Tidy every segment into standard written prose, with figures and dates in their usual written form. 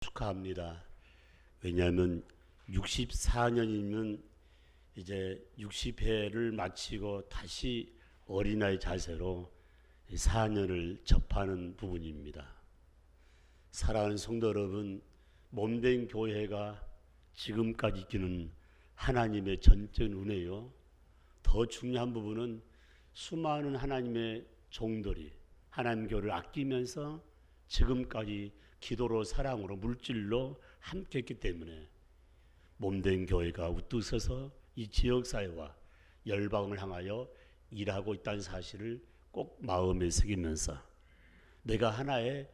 축하합니다. 왜냐하면 64년이면 이제 60회를 마치고 다시 어린아이 자세로 4년을 접하는 부분입니다. 사랑하는 성도 여러분, 몸된 교회가 지금까지 있기는 하나님의 전적인 은혜요. 더 중요한 부분은 수많은 하나님의 종들이 하나님 교회를 아끼면서 지금까지 기도로 사랑으로 물질로 함께했기 때문에 몸된 교회가 우뚝 서서 이 지역사회와 열방을 향하여 일하고 있다는 사실을 꼭 마음에 새기면서 내가 하나의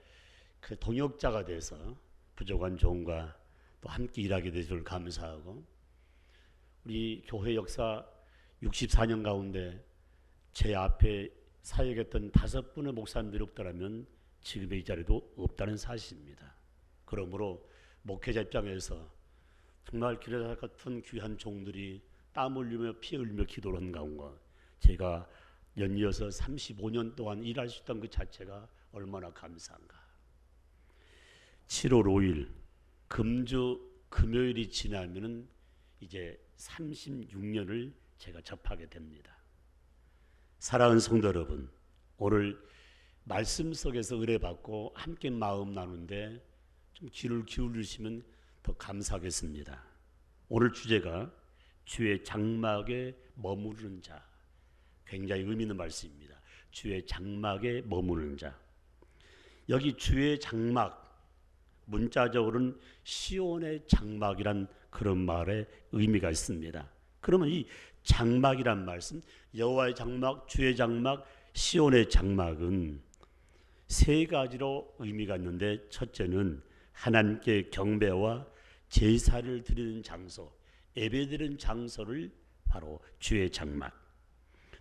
그 동역자가 돼서 부족한 종과 또 함께 일하게 되실 감사하고, 우리 교회 역사 64년 가운데 제 앞에 사역했던 5분의 목사님들이 없더라면 지금의 이 자리도 없다는 사실입니다. 그러므로 목회자 입장에서 정말 기도자 같은 귀한 종들이 땀 흘리며 피 흘리며 기도를 한 가운데 제가 연이어서 35년 동안 일할 수 있다는 그 자체가 얼마나 감사한가. 7월 5일 금주 금요일이 지나면은 이제 36년을 제가 접하게 됩니다. 사랑하는 성도 여러분, 오늘 말씀 속에서 의뢰받고 함께 마음 나누는데 좀 귀를 기울이시면 더 감사하겠습니다. 오늘 주제가 주의 장막에 머무르는 자. 굉장히 의미 있는 말씀입니다. 주의 장막에 머무르는 자. 여기 주의 장막, 문자적으로는 시온의 장막이란 그런 말에 의미가 있습니다. 그러면 이 장막이란 말씀, 여호와의 장막, 주의 장막, 시온의 장막은 세 가지로 의미가 있는데, 첫째는 하나님께 경배와 제사를 드리는 장소, 예배드리는 장소를 바로 주의 장막.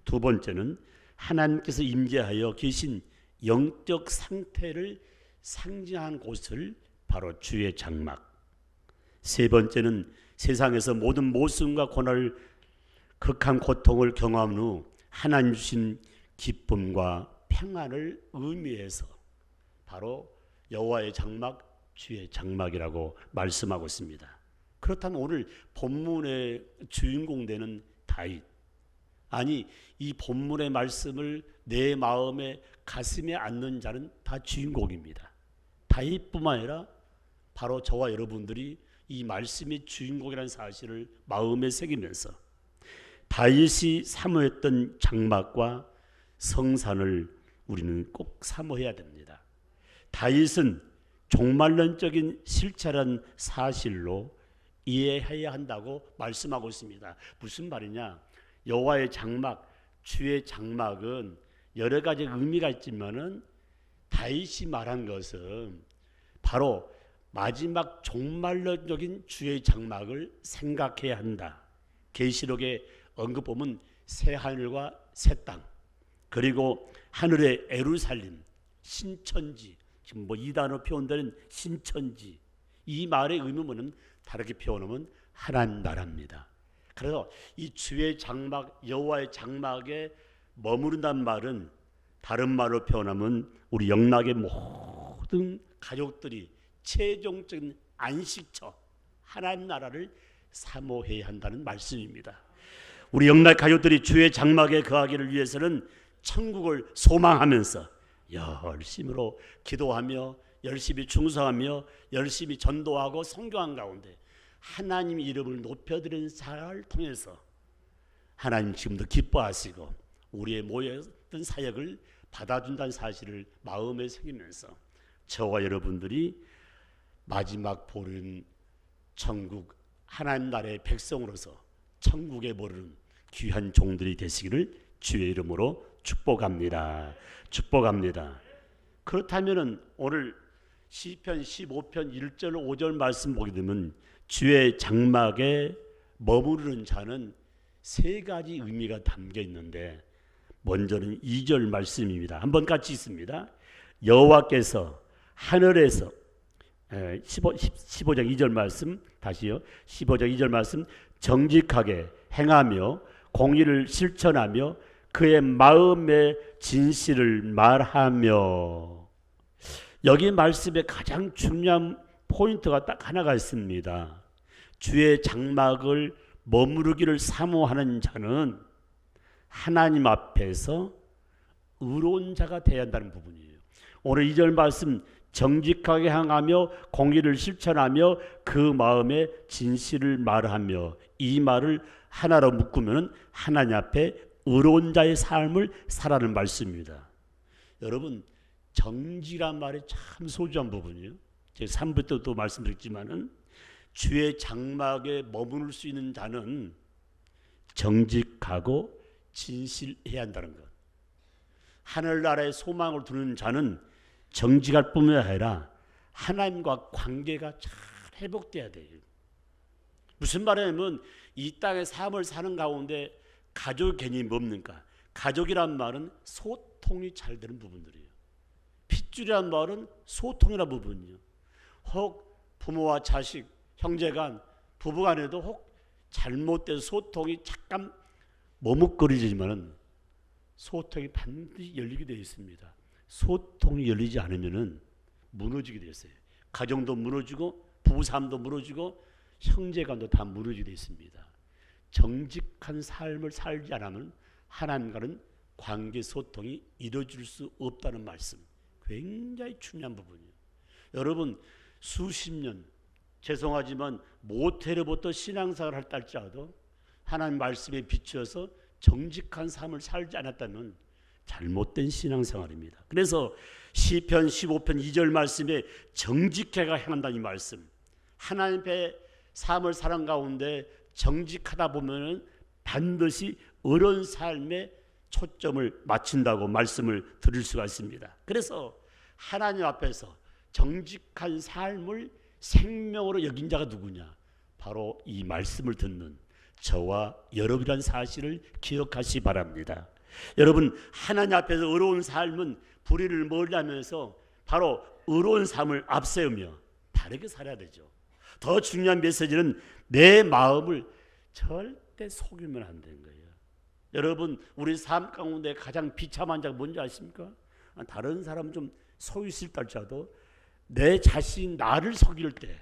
두 번째는 하나님께서 임재하여 계신 영적 상태를 상징한 곳을 바로 주의 장막. 세 번째는 세상에서 모든 모순과 고난을, 극한 고통을 경험한 후 하나님 주신 기쁨과 평안을 의미해서 바로 여호와의 장막, 주의 장막이라고 말씀하고 있습니다. 그렇다면 오늘 본문의 주인공 되는 다윗, 아니 이 본문의 말씀을 내 마음에 가슴에 안는 자는 다 주인공입니다. 다윗뿐만 아니라 바로 저와 여러분들이 이 말씀의 주인공이라는 사실을 마음에 새기면서 다윗이 사모했던 장막과 성산을 우리는 꼭 사모해야 됩니다. 다윗은 종말론적인 실체란 사실로 이해해야 한다고 말씀하고 있습니다. 무슨 말이냐? 여호와의 장막, 주의 장막은 여러 가지 의미가 있지만은 다윗이 말한 것은 바로 마지막 종말론적인 주의 장막을 생각해야 한다. 계시록에 언급보면 새 하늘과 새 땅, 그리고 하늘의 예루살렘, 신천지, 지금 뭐 이 단어 표현되는 신천지, 이 말의 의미는 다르게 표현하면 하나님 나라입니다. 그래서 이 주의 장막, 여호와의 장막에 머무른다는 말은 다른 말로 표현하면 우리 영락의 모든 가족들이 최종적인 안식처, 하나님 나라를 사모해야 한다는 말씀입니다. 우리 영락 가족들이 주의 장막에 거하기를 위해서는 천국을 소망하면서 열심으로 기도하며 열심히 충성하며 열심히 전도하고 선교한 가운데 하나님 이름을 높여드리는 사역을 통해서 하나님 지금도 기뻐하시고 우리의 모였던 사역을 받아준다는 사실을 마음에 새기면서 저와 여러분들이 마지막 보는 천국 하나님 나라의 백성으로서 천국에 모르는 귀한 종들이 되시기를 주의 이름으로 축복합니다. 축복합니다. 그렇다면 오늘 시편 15편 1절 5절 말씀 보게 되면 주의 장막에 머무르는 자는 세 가지 의미가 담겨 있는데, 먼저는 2절 말씀입니다. 한번 같이 있습니다. 여호와께서 하늘에서 15장 2절 말씀 다시요. 15장 2절 말씀 정직하게 행하며 공의를 실천하며 그의 마음의 진실을 말하며. 여기 말씀의 가장 중요한 포인트가 딱 하나가 있습니다. 주의 장막을 머무르기를 사모하는 자는 하나님 앞에서 의로운 자가 되어야 한다는 부분이에요. 오늘 2절 말씀, 정직하게 행하며 공의를 실천하며 그 마음에 진실을 말하며, 이 말을 하나로 묶으면 하나님 앞에 의로운 자의 삶을 살아는 말씀입니다. 여러분, 정직이란 말이 참 소중한 부분이에요. 제가 3부 때도 말씀드렸지만은 주의 장막에 머무를 수 있는 자는 정직하고 진실해야 한다는 것. 하늘나라의 소망을 두는 자는 정직할 뿐만 아니라 하나님과 관계가 잘 회복돼야 돼요. 무슨 말이냐면 이 땅의 삶을 사는 가운데 가족 개념이 뭡니까? 가족이란 말은 소통이 잘 되는 부분들이에요. 핏줄이란 말은 소통이라는 부분이에요. 혹 부모와 자식, 형제간, 부부간에도 혹 잘못된 소통이 잠깐 머뭇거리지만은 소통이 반드시 열리게 되어 있습니다. 소통이 열리지 않으면은 무너지게 되어 있어요. 가정도 무너지고 부부싸움도 무너지고 형제간도 다 무너지게 되어 있습니다. 정직한 삶을 살지 않으면 하나님과는 관계 소통이 이루어질 수 없다는 말씀, 굉장히 중요한 부분이에요. 여러분, 수십 년, 죄송하지만 모태로부터 신앙생활을 할지라도 하나님 말씀에 비추어서 정직한 삶을 살지 않았다면 잘못된 신앙생활입니다. 그래서 시편 15편 2절 말씀에 정직해가 행한다는 이 말씀, 하나님의 삶을 사는 가운데 정직하다 보면 반드시 어려운 삶에 초점을 맞춘다고 말씀을 드릴 수가 있습니다. 그래서 하나님 앞에서 정직한 삶을 생명으로 여긴 자가 누구냐? 바로 이 말씀을 듣는 저와 여러분이라는 사실을 기억하시기 바랍니다. 여러분, 하나님 앞에서 의로운 삶은 불의를 멀리하면서 바로 의로운 삶을 앞세우며 바르게 살아야 되죠. 더 중요한 메시지는 내 마음을 절대 속이면 안 되는 거예요. 여러분, 우리 삶 가운데 가장 비참한 자가 뭔지 아십니까? 다른 사람 좀 속이실 때라도 내 자신, 나를 속일 때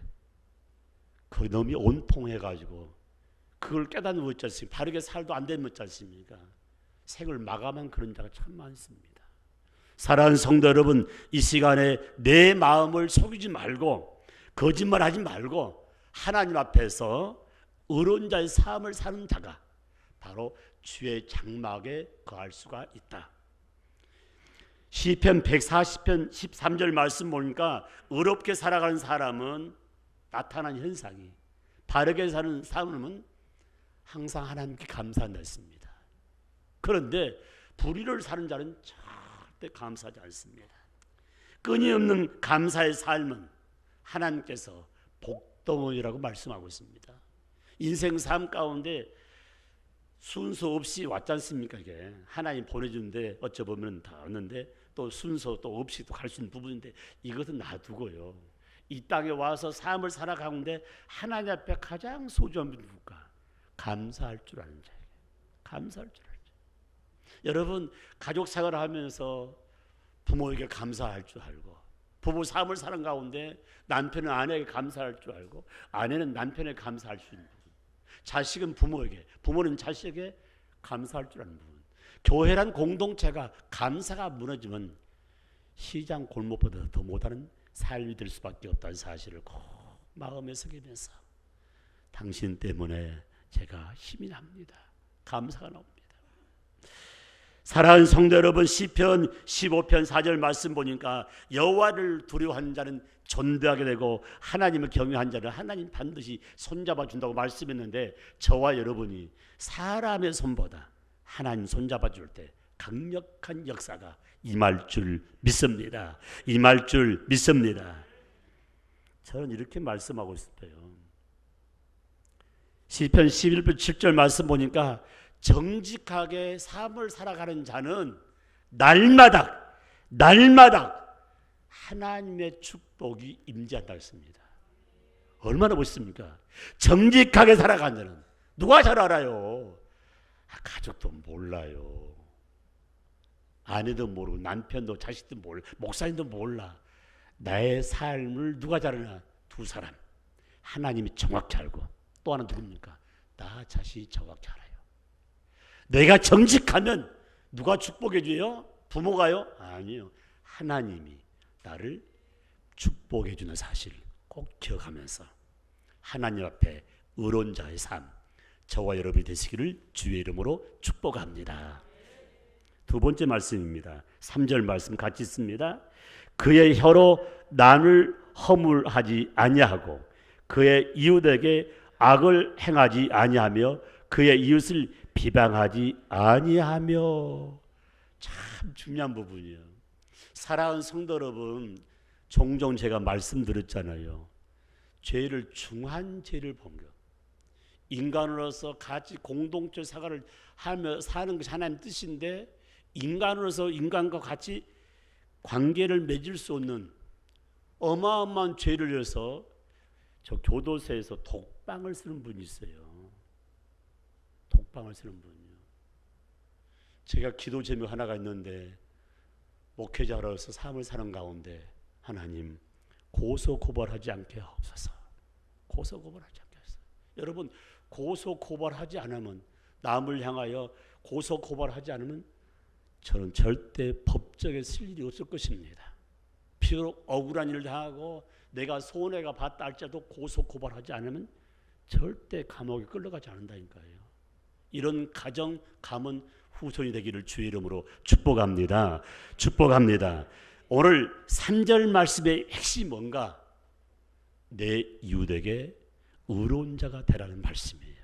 그 놈이 온통해가지고 그걸 깨닫는 것 있지 않습니까? 바르게 살도 안 되는 것 있지 않습니까? 생을 마감한 그런 자가 참 많습니다. 사랑하는 성도 여러분, 이 시간에 내 마음을 속이지 말고 거짓말하지 말고 하나님 앞에서 의로운 자의 삶을 사는 자가 바로 주의 장막에 거할 수가 있다. 시편 140편 13절 말씀 보니까 의롭게 살아가는 사람은 나타난 현상이, 바르게 사는 사람은 항상 하나님께 감사한다 했습니다. 그런데 불의를 사는 자는 절대 감사하지 않습니다. 끊임없는 감사의 삶은 하나님께서 복덩어리라고 말씀하고 있습니다. 인생 삶 가운데 순서 없이 왔지 않습니까? 이게 하나님 보내주는데 어찌 보면 다 왔는데 또 순서 또 없이 또 갈 수 있는 부분인데 이것은 놔두고요. 이 땅에 와서 삶을 살아가는데 하나님 앞에 가장 소중한 분이 누굴까? 감사할 줄 아는 자에게 감사할 줄 알죠. 여러분, 가족 생활을 하면서 부모에게 감사할 줄 알고, 부부 삶을 사는 가운데 남편은 아내에게 감사할 줄 알고, 아내는 남편에게 감사할 수 있는 부분, 자식은 부모에게, 부모는 자식에게 감사할 줄 아는 부분. 교회란 공동체가 감사가 무너지면 시장 골목보다 더 못하는 삶이 될 수밖에 없다는 사실을 꼭 마음에 새기면서 당신 때문에 제가 힘이 납니다. 감사가 나옵니다. 사랑하는 성도 여러분, 시편 15편 4절 말씀 보니까 여호와를 두려워하는 자는 존대하게 되고 하나님을 경외한 자는 하나님 반드시 손잡아 준다고 말씀했는데, 저와 여러분이 사람의 손보다 하나님 손잡아 줄 때 강력한 역사가 임할 줄 믿습니다. 임할 줄 믿습니다. 저는 이렇게 말씀하고 싶어요. 시편 11편 7절 말씀 보니까 정직하게 삶을 살아가는 자는 날마다 하나님의 축복이 임재한다 했습니다. 얼마나 멋있습니까? 정직하게 살아가는 자는 누가 잘 알아요? 가족도 몰라요. 아내도 모르고 남편도 자식도 몰라, 목사님도 몰라. 나의 삶을 누가 잘 아나? 두 사람. 하나님이 정확히 알고 또 하나 누굽니까? 나 자신이 정확히 알아요. 내가 정직하면 누가 축복해 줘요? 부모가요? 아니요. 하나님이 나를 축복해 주는 사실을 꼭 기억하면서 하나님 앞에 의로운 자의 삶, 저와 여러분이 되시기를 주의 이름으로 축복합니다. 두 번째 말씀입니다. 3절 말씀 같이 있습니다. 그의 혀로 남을 허물하지 아니하고 그의 이웃에게 악을 행하지 아니하며 그의 이웃을 비방하지 아니하며. 참 중요한 부분이에요. 사랑하는 성도 여러분, 종종 제가 말씀드렸잖아요. 죄를 중한 죄를 범겨. 인간으로서 같이 공동체 생활을 하며 사는 것이 하나님 뜻인데 인간으로서 인간과 같이 관계를 맺을 수 없는 어마어마한 죄를 해서 저 교도소에서 독방을 쓰는 분이 있어요. 독방을 쓰는 분이요. 제가 기도 제목 하나가 있는데 목회자로서 삶을 사는 가운데 하나님 고소 고발하지 않게 하옵소서. 고소 고발하지 않게 하옵소서. 여러분 고소 고발하지 않으면 남을 향하여 고소 고발하지 않으면 저는 절대 법정에 쓸 일이 없을 것입니다. 비록 억울한 일을 당하고 내가 손해가 봤다 할지라도 고소 고발하지 않으면 절대 감옥에 끌려가지 않는다니까요. 이런 가정 가문 후손이 되기를 주의 이름으로 축복합니다. 축복합니다. 오늘 3절 말씀의 핵심이 뭔가? 내 이웃에게 의로운 자가 되라는 말씀이에요.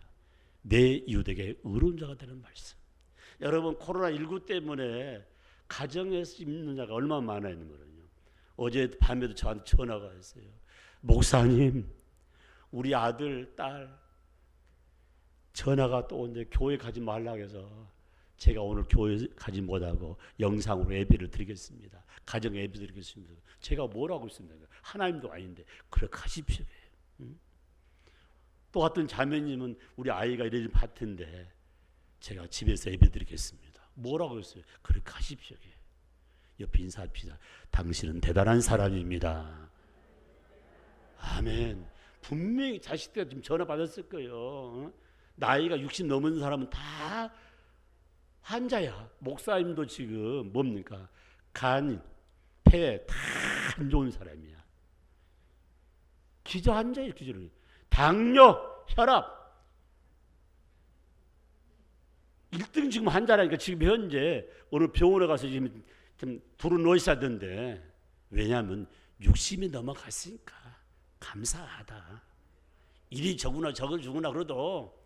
내 이웃에게 의로운 자가 되는 말씀. 여러분 코로나19 때문에 가정에서 있는 자가 얼마나 많아 있는 거예요. 어제 밤에도 저한테 전화가 왔어요. 목사님, 우리 아들, 딸 전화가 또 오는데 교회 가지 말라고 해서 제가 오늘 교회 가지 못하고 영상으로 예배를 드리겠습니다. 가정 예배 드리겠습니다. 제가 뭐라고 했습니까? 하나님도 아닌데 그렇게 하십시오. 또 어떤 자매님은 우리 아이가 이래 좀 밭인데 제가 집에서 예배 드리겠습니다. 뭐라고 했어요? 그렇게 하십시오. 옆에 인사합시다. 당신은 대단한 사람입니다. 아멘. 분명히 자식들 지금 전화 받았을 거예요. 나이가 60 넘은 사람은 다 환자야. 목사님도 지금 뭡니까? 간, 폐 다 안 좋은 사람이야. 기저 환자예요. 기저는 당뇨, 혈압 1등 지금 환자라니까. 지금 현재 어느 병원에 가서 지금 좀 두루놓으셔야되는데 왜냐하면 60이 넘어갔으니까 감사하다. 일이 저구나 저걸 주구나 그래도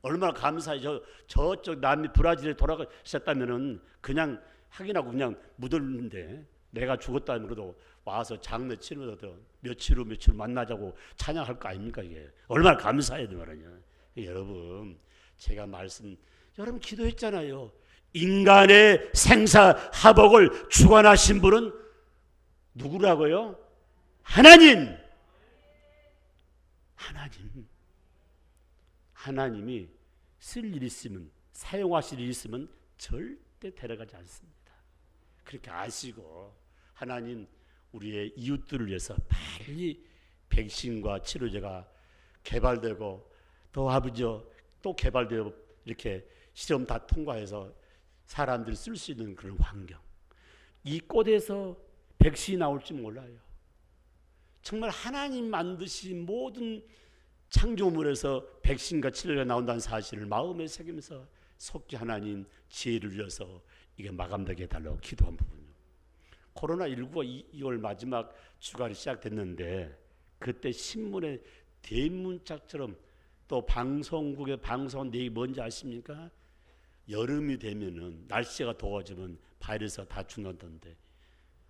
얼마나 감사해. 저쪽 남미 브라질에 돌아가셨다면은 그냥 확인하고 그냥 묻었는데 내가 죽었다면 그래도 와서 장례 치르면서 며칠 후 만나자고 찬양할 거 아닙니까? 이게 얼마나 감사해야 돼 말이냐. 여러분 제가 여러분 기도했잖아요. 인간의 생사화복을 주관하신 분은 누구라고요? 하나님. 하나님이 쓸 일이 있으면 사용하실 일이 있으면 절대 데려가지 않습니다. 그렇게 아시고 하나님 우리의 이웃들을 위해서 빨리 백신과 치료제가 개발되고 또 개발되고 이렇게 실험 다 통과해서 사람들이 쓸 수 있는 그런 환경. 이 꽃에서 백신이 나올지 몰라요. 정말 하나님 만드신 모든 창조물에서 백신과 치료가 나온다는 사실을 마음에 새기면서 속히 하나님 지혜를 주셔서 이게 마감되게 해달라고 기도한 부분이요. 코로나19가 2월 마지막 주간이 시작됐는데 그때 신문에 대문짝처럼 또 방송국의 방송 내용이 뭔지 아십니까? 여름이 되면은 날씨가 더워지면 바이러스가 다 죽는다던데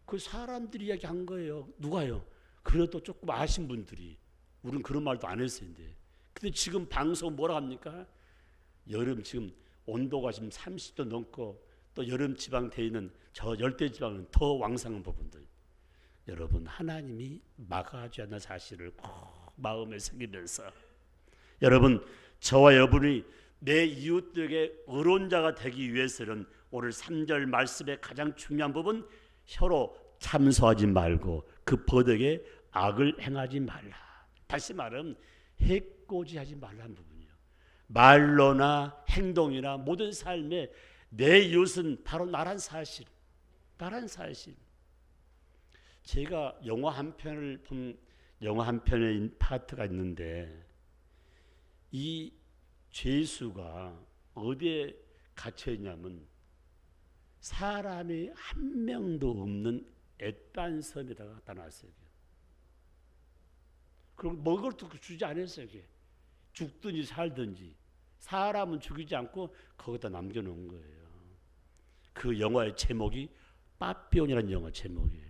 그 사람들이 이야기한 거예요. 누가요? 그래도 조금 아신 분들이. 우리는 그런 말도 안 했어요. 근데 지금 방송 뭐라 합니까? 여름 지금 온도가 지금 30도 넘고 또 여름 지방 돼 있는 저 열대 지방은 더 왕성한 부분들. 여러분 하나님이 막아주지 않는 사실을 꼭 마음에 새기면서 여러분 저와 여러분이 내 이웃들에게 의로운 자가 되기 위해서는 오늘 3절 말씀의 가장 중요한 부분 혀로 참소하지 말고 그 버덕에 악을 행하지 말라. 다시 말하면 해코지하지 말라는 부분이요. 말로나 행동이나 모든 삶에 내 이웃은 바로 나란 사실. 제가 영화 한 편을 본 영화 한 편의 파트가 있는데 이 죄수가 어디에 갇혀 있냐면 사람이 한 명도 없는 애딴 섬에다가 갖다 놨어요. 그리고 먹을 것도 주지 않았어요. 죽든지 살든지 사람은 죽이지 않고 거기다 남겨놓은 거예요. 그 영화의 제목이 빠삐온이라는 영화 제목이에요.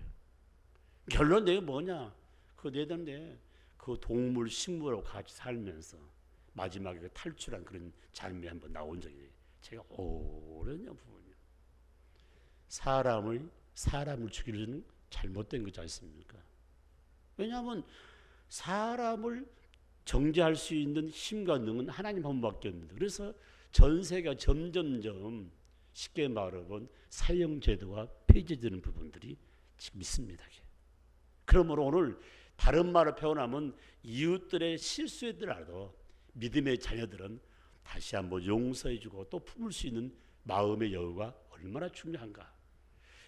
결론 내가 뭐냐? 그거 내던데 그 동물 식물하고 같이 살면서 마지막에 탈출한 그런 장면이 한번 나온 적이 있어요. 제가 오랜 부분이요. 사람을 죽이려는 잘못된 거지 않습니까? 왜냐하면 사람을 정죄할 수 있는 힘과 능은 하나님 한 분밖에 없는데, 그래서 전 세계가 점점점 쉽게 말하면 사형제도가 폐지되는 부분들이 지금 있습니다. 그러므로 오늘 다른 말을 표현하면 이웃들의 실수에더라도 믿음의 자녀들은 다시 한번 용서해주고 또 품을 수 있는 마음의 여유가 얼마나 중요한가.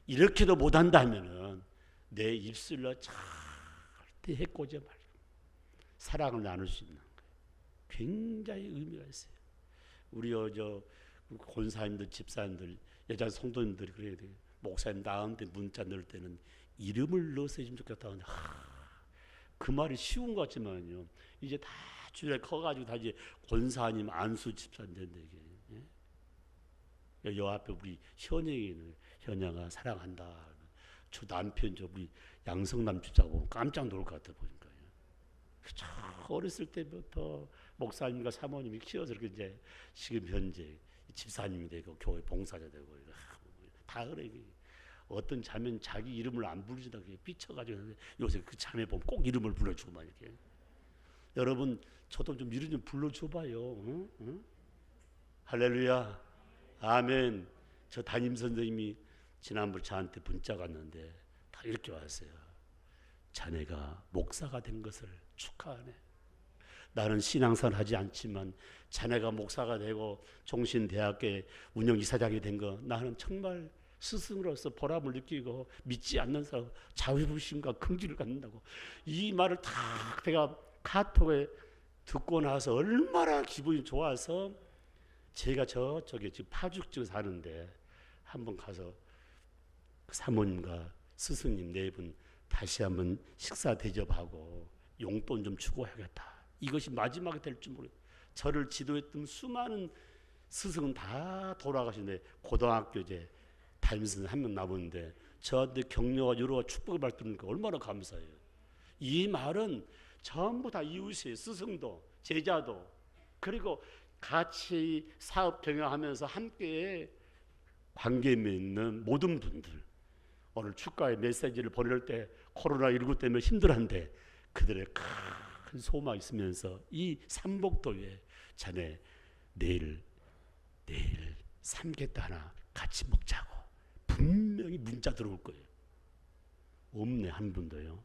이렇게도 못한다면 내 입술로 절대 해코지 말고 사랑을 나눌 수 있는 거예요. 굉장히 의미가 있어요. 우리 권사님들, 집사님들, 여자 성도님들이 그래야 돼요. 목사님 나한테 문자 넣을 때는 이름을 넣어서 해주면 좋겠다. 그 말이 쉬운 것 같지만요. 이제 다 주에 커가지고 다 이제 권사님, 안수 집사님 된다. 여 앞에 우리 현영이는 현영아 사랑한다. 저 남편 우리 양성남 집사하고 깜짝 놀랄 것 같아 보니까요. 어렸을 때부터 목사님과 사모님이 키워서 이렇게 이제 지금 현재 집사님이 되고 교회 봉사자 되고 다 그래. 어떤 자면 자기 이름을 안 부르시다 삐쳐가지고 요새 그 자매 보면 꼭 이름을 불러주고 막 이렇게. 여러분 저도 좀 이름 좀 불러줘봐요. 응? 할렐루야, 아멘. 저 담임 선생님이 지난번 저한테 문자가 왔는데 다 이렇게 왔어요. 자네가 목사가 된 것을 축하하네. 나는 신앙생활 하지 않지만 자네가 목사가 되고 종신대학교의 운영이사장이 된 거 나는 정말 스승으로서 보람을 느끼고 믿지 않는 사람 자부심과 긍지를 갖는다고. 이 말을 딱 내가 카톡에 듣고 나서 얼마나 기분이 좋아서 제가 저쪽에 지금 파죽지구 사는데 한번 가서 사모님과 스승님 네 분 다시 한번 식사 대접하고 용돈 좀 주고 해야겠다. 이것이 마지막이 될 줄 모르겠어요. 저를 지도했던 수많은 스승은 다 돌아가시는데 고등학교 이제 담임선생 한 명 남았는데 저한테 격려와 위로와 축복을 받으니까 얼마나 감사해요. 이 말은 전부 다 이웃이에요. 스승도 제자도 그리고 같이 사업 경영하면서 함께 관계 맺는 모든 분들, 오늘 축가의 메시지를 보낼 때 코로나19 때문에 힘들었는데 그들의 큰 소망이 있으면서 이 삼복도에 자네 내일 삼계탕 하나 같이 먹자고 분명히 문자 들어올 거예요. 없네 한 분도요.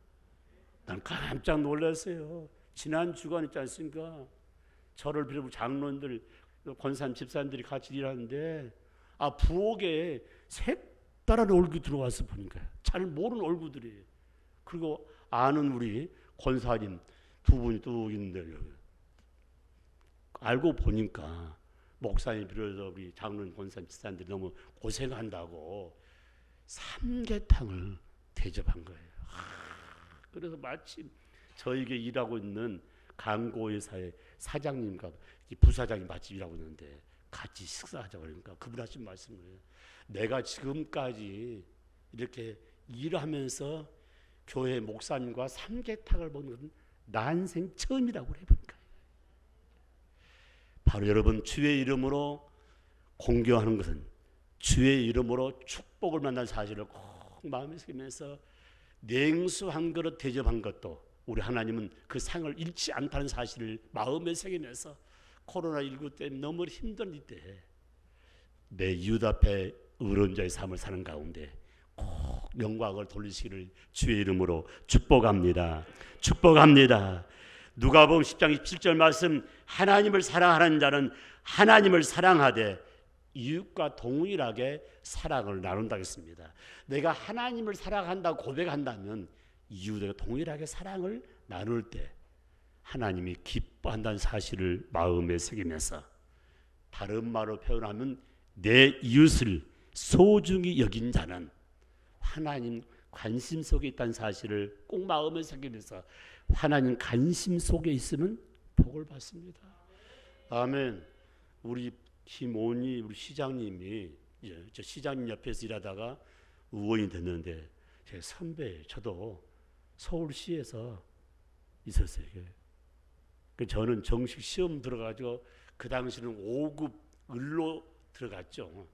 난 깜짝 놀랐어요. 지난 주간 있지 않습니까? 저를 비롯해 장로님들, 권사님, 집사님들이 같이 일하는데 부엌에 색다른 얼굴이 들어와서 보니까 잘 모르는 얼굴들이에요. 그리고 아는 우리 권사님 두 분이 또 있는데 알고 보니까 목사님 비롯해서 우리 장로님, 권사님, 집사님들이 너무 고생한다고 삼계탕을 대접한 거예요. 그래서 마침 저에게 일하고 있는 강고회사의 사장님과 부사장이 마치 일하고 있는데 같이 식사하자고 그러니까 그분 하신 말씀이에요. 내가 지금까지 이렇게 일하면서 교회 목사님과 삼계탕을 먹는 건 난생 처음이라고 그래 보니까. 바로 여러분 주의 이름으로 공경하는 것은 주의 이름으로 축복을 만난 사실을 꼭 마음에 새기면서 냉수 한 그릇 대접한 것도 우리 하나님은 그 상을 잃지 않다는 사실을 마음에 새기면서 코로나19 때문에 너무 힘든 이때 내 이웃 앞에 의론자의 삶을 사는 가운데 꼭 영광을 돌리시기를 주의 이름으로 축복합니다. 축복합니다. 누가복음 10장 27절 말씀, 하나님을 사랑하는 자는 하나님을 사랑하되 이웃과 동일하게 사랑을 나눈다고 했습니다. 내가 하나님을 사랑한다고 고백한다면 이웃과 동일하게 사랑을 나눌 때 하나님이 기뻐한다는 사실을 마음에 새기면서, 다른 말로 표현하면 내 이웃을 소중히 여긴 자는 하나님 관심 속에 있다는 사실을 꼭 마음에 새기면서 하나님 관심 속에 있으면 복을 받습니다. 아멘. 우리 김온희 우리 시장님이 저 시장님 옆에서 일하다가 의원이 됐는데 제 선배, 저도 서울시에서 있었어요. 저는 정식 시험 들어가지고 그 당시는 5급 을로 들어갔죠.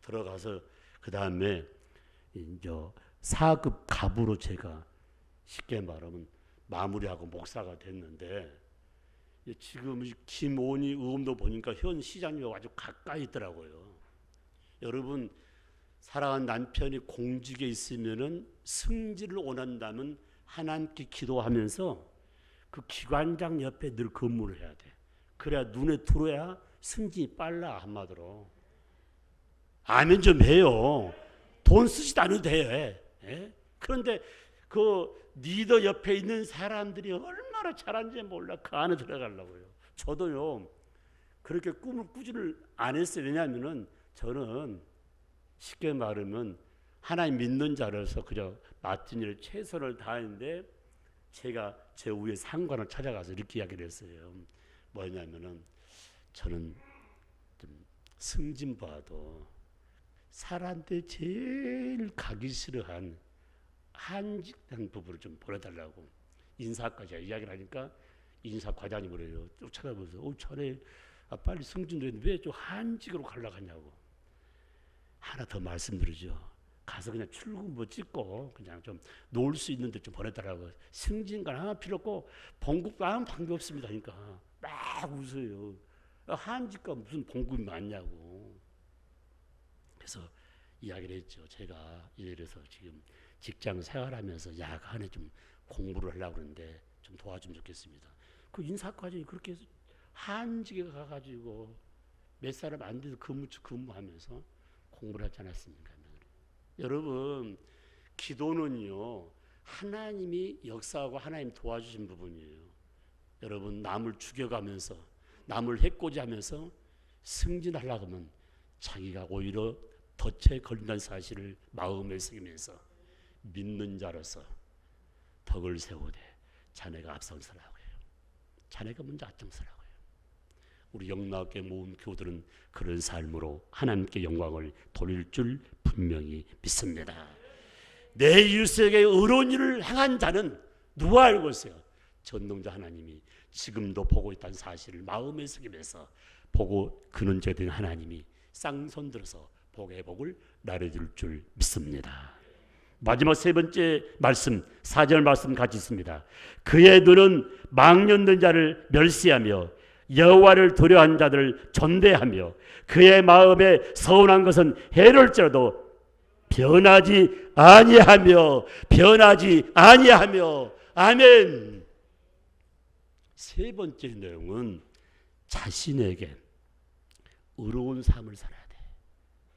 들어가서 그 다음에 이제 4급 갑으로 제가 쉽게 말하면 마무리하고 목사가 됐는데, 지금 김온희 의원도 보니까 현 시장님과 아주 가까이 있더라고요. 여러분, 사랑하는 남편이 공직에 있으면은 승진을 원한다면 하나님께 기도하면서 그 기관장 옆에 늘 근무를 해야 돼. 그래야 눈에 들어야 승진이 빨라. 한마디로 아멘 좀 해요. 돈 쓰지도 않아도 돼요. 예? 그런데 그 리더 옆에 있는 사람들이 얼마나 잘하는지 몰라. 그 안에 들어가려고요. 저도요 그렇게 꿈을 꾸지를 안 했어요. 왜냐하면은 저는 쉽게 말하면 하나님 믿는 자로서 그저 맡은 일을 최선을 다했는데, 제가 제 위에 상관을 찾아가서 이렇게 이야기를 했어요. 뭐냐면은 저는 좀 승진봐도 사람한테 제일 가기 싫어한 한직한 부분을 좀 보내달라고 인사까지 이야기를 하니까 인사 과장이 그래요. 쭉 쳐다보면서 자네 빨리 승진도 했는데 왜 좀 한직으로 가려고 하냐고. 하나 더 말씀드리죠. 가서 그냥 출근부 찍고 그냥 좀 놀 수 있는 데 좀 보내달라고. 승진관 하나 필요 없고 봉급도 아무 관계 없습니다 하니까 막 웃어요. 한직과 무슨 봉급이 많냐고. 그래서 이야기를 했죠. 제가 이래서 지금 직장 생활하면서 야간에 좀 공부를 하려고 그러는데 좀 도와주면 좋겠습니다. 그 인사과정이 그렇게 해서 한직에 가가지고 몇 사람 안 돼서 근무하면서 공부를 하지 않았습니까? 여러분, 기도는요 하나님이 역사하고 하나님 도와주신 부분이에요. 여러분, 남을 죽여가면서 남을 해코지하면서 승진하려고 하면 자기가 오히려 덫에 걸린다는 사실을 마음에 새기면서 믿는 자로서 덕을 세우되 자네가 앞장서라고 해요. 자네가 먼저 앞장서라고 해요. 우리 영락교회 모든 교우들은 그런 삶으로 하나님께 영광을 돌릴 줄 분명히 믿습니다. 내 이웃에게 의로운 일을 행한 자는 누가 알고 있어요? 전능자 하나님이 지금도 보고 있다는 사실을 마음에 새기면서 보고 근원자 된 하나님이 쌍손 들어서 복의 복을 나눠줄 줄 믿습니다. 마지막 세 번째 말씀, 4절 말씀 같이 있습니다. 그의 눈은 망령된 자를 멸시하며 여호와를 두려워하는 자들을 존대하며 그의 마음에 서운한 것은 해를지라도 변하지 아니하며 아멘. 세 번째 내용은 자신에게 의로운 삶을 살아야 돼.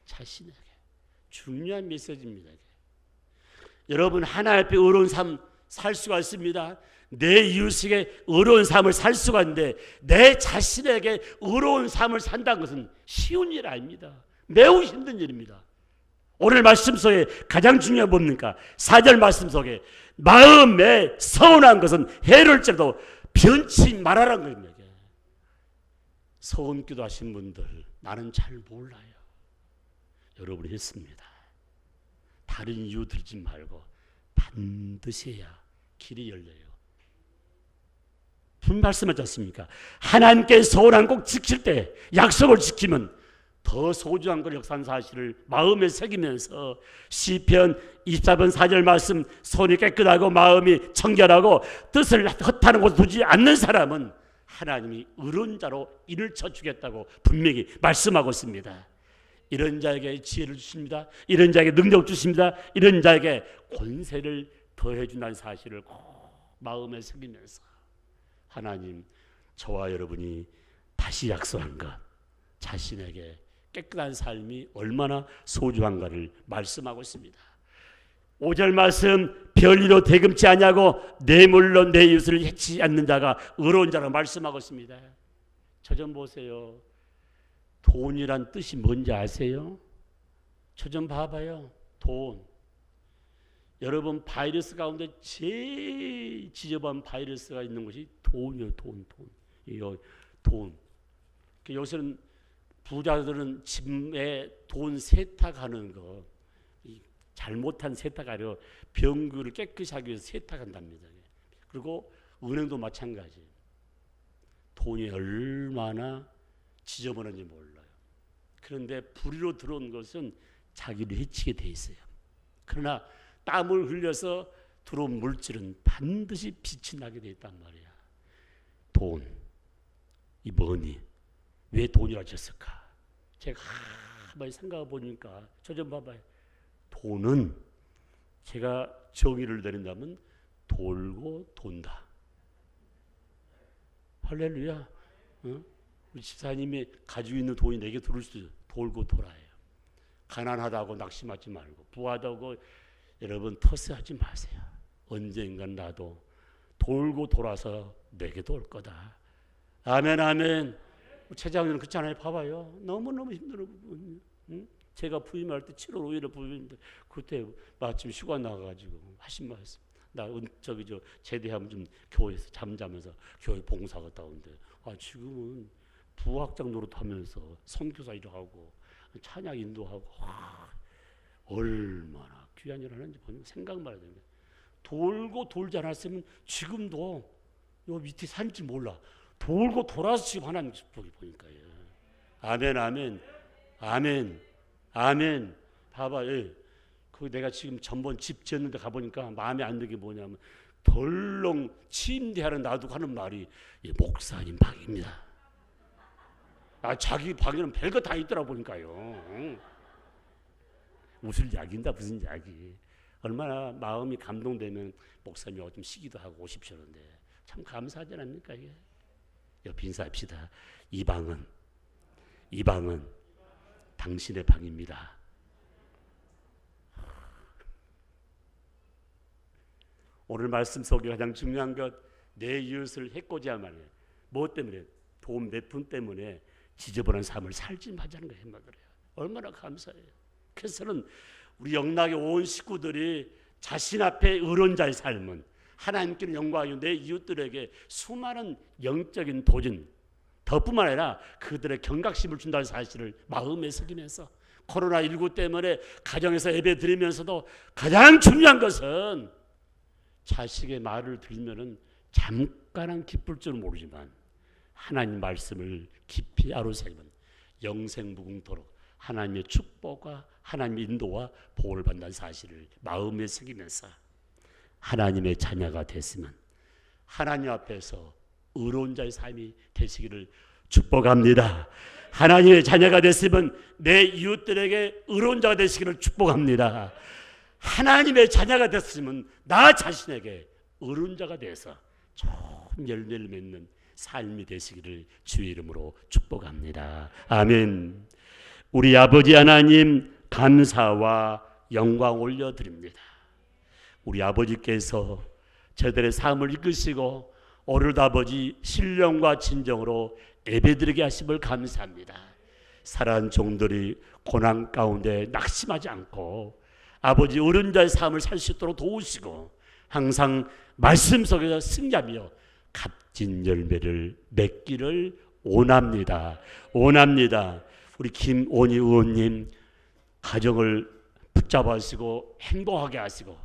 자신에게 중요한 메시지입니다. 여러분, 하나님 앞에 의로운 삶 살 수가 있습니다. 내 이웃에게 의로운 삶을 살 수가 있는데 내 자신에게 의로운 삶을 산다는 것은 쉬운 일 아닙니다. 매우 힘든 일입니다. 오늘 말씀 속에 가장 중요한 뭡니까? 4절 말씀 속에 마음에 서운한 것은 해를지라도 변치 말아라는 겁니다. 서운 기도하신 분들 나는 잘 몰라요. 여러분이 했습니다. 다른 이유 들지 말고 반드시 해야 길이 열려요. 무슨 말씀하지 않습니까? 하나님께 서운한 꼭 지킬 때 약속을 지키면 더 소중한 걸 역사한 사실을 마음에 새기면서 시편 24편 4절 말씀, 손이 깨끗하고 마음이 청결하고 뜻을 헛하는 곳에 두지 않는 사람은 하나님이 의로운 자로 인을 쳐주겠다고 분명히 말씀하고 있습니다. 이런 자에게 지혜를 주십니다. 이런 자에게 능력 주십니다. 이런 자에게 권세를 더해 준다는 사실을 꼭 마음에 새기면서 하나님, 저와 여러분이 다시 약속한 것, 자신에게 깨끗한 삶이 얼마나 소중한가를 말씀하고 있습니다. 5절 말씀, 별일로 대금치 아니하고 뇌물로 내 이웃을 해치지 않는 자가 의로운 자라고 말씀하고 있습니다. 저 좀 보세요. 돈이란 뜻이 뭔지 아세요? 저 좀 봐봐요. 돈. 여러분, 바이러스 가운데 제일 지저분한 바이러스가 있는 것이 돈이에요. 돈. 이거 돈. 요새는 부자들은 집에 돈 세탁하는 거, 잘못한 세탁하려 병구를 깨끗이 하기 위해서 세탁한답니다. 그리고 은행도 마찬가지. 돈이 얼마나 지저분한지 몰라요. 그런데 불의로 들어온 것은 자기를 해치게 돼 있어요. 그러나 땀을 흘려서 들어온 물질은 반드시 빛이 나게 돼 있단 말이야. 돈, 이 머니, 왜 돈이라 졌을까? 제가 한번 생각해 보니까 저 좀 봐봐요. 돈은 제가 정의를 내린다면 돌고 돈다. 할렐루야. 우리 집사님이 가지고 있는 돈이 내게 들어올 수도 있어요. 돌고 돌아요. 가난하다고 낙심하지 말고, 부하다고 여러분 터스하지 마세요. 언젠간 나도 돌고 돌아서 내게도 올 거다. 아멘, 아멘. 최장님은 그렇잖아요. 봐봐요. 너무너무 힘들어. 제가 부임할 때 7월 5일에 부임인데 그때 마침 휴가 나가가지고 하신 말씀. 나 제대하면 좀 교회에서 잠자면서 교회 봉사 갔다 오는데 지금은 부학장 노릇하면서 선교사 일하고 찬양 인도하고 얼마나 귀한 일을 하는지 보면 생각만 해야 됩니다. 돌고 돌지 않았으면 지금도 요 밑에 산지 몰라. 돌고 돌아서 지금 하나님 축복이 보니까요. 아멘, 아멘, 아멘, 아멘. 봐봐요. 그 내가 지금 전번 집 지었는데 가보니까 마음에 안 드는 게 뭐냐면 덜렁 침대하러 놔두고 하는 말이 목사님 방입니다. 자기 방에는 별거 다 있더라 보니까요. 무슨 약인다 무슨 약이. 얼마나 마음이 감동되면 목사님하고 좀 쉬기도 하고 오십시오. 그런데 참 감사하지 않습니까? 이게. 옆에 인사합시다. 이 방은 당신의 방입니다. 오늘 말씀 속에 가장 중요한 것, 내 이웃을 해코지 할 말이에요. 뭐 때문에? 돈 몇 푼 때문에 지저분한 삶을 살지 말자는 거예요. 그래요. 얼마나 감사해요. 그래서는 우리 영락의 온 식구들이 자신 앞에 의로운 자의 삶은 하나님께는 영광이요 내 이웃들에게 수많은 영적인 도전, 더뿐만 아니라 그들의 경각심을 준다는 사실을 마음에 새기면서 코로나19 때문에 가정에서 예배 드리면서도 가장 중요한 것은 자식의 말을 들으면 잠깐은 기쁠 줄 모르지만 하나님 말씀을 깊이 아로새기면 영생무궁토록 하나님의 축복과 하나님의 인도와 보호를 받는 사실을 마음에 새기면서 하나님의 자녀가 됐으면 하나님 앞에서 의로운 자의 삶이 되시기를 축복합니다. 하나님의 자녀가 됐으면 내 이웃들에게 의로운 자가 되시기를 축복합니다. 하나님의 자녀가 됐으면 나 자신에게 의로운 자가 돼서 좋은 열매를 맺는 삶이 되시기를 주의 이름으로 축복합니다. 아멘. 우리 아버지 하나님 감사와 영광 올려드립니다. 우리 아버지께서 저들의 삶을 이끄시고 오늘 아버지 신령과 진정으로 예배드리게 하심을 감사합니다. 사랑하는 종들이 고난 가운데 낙심하지 않고 아버지 어른 자의 삶을 살 수 있도록 도우시고 항상 말씀 속에서 승리하며 값진 열매를 맺기를 원합니다. 우리 김원희 의원님 가정을 붙잡아 하시고 행복하게 하시고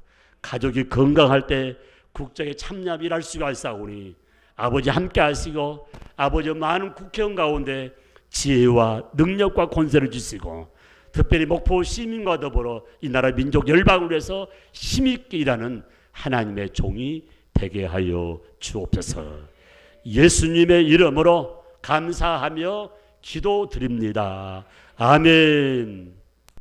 가족이 건강할 때 국정에 참여하며 일할 수가 있사오니 아버지 함께 하시고 아버지 많은 국회의원 가운데 지혜와 능력과 권세를 주시고 특별히 목포 시민과 더불어 이 나라 민족 열방을 위해서 힘있게 일하는 하나님의 종이 되게 하여 주옵소서. 예수님의 이름으로 감사하며 기도드립니다. 아멘.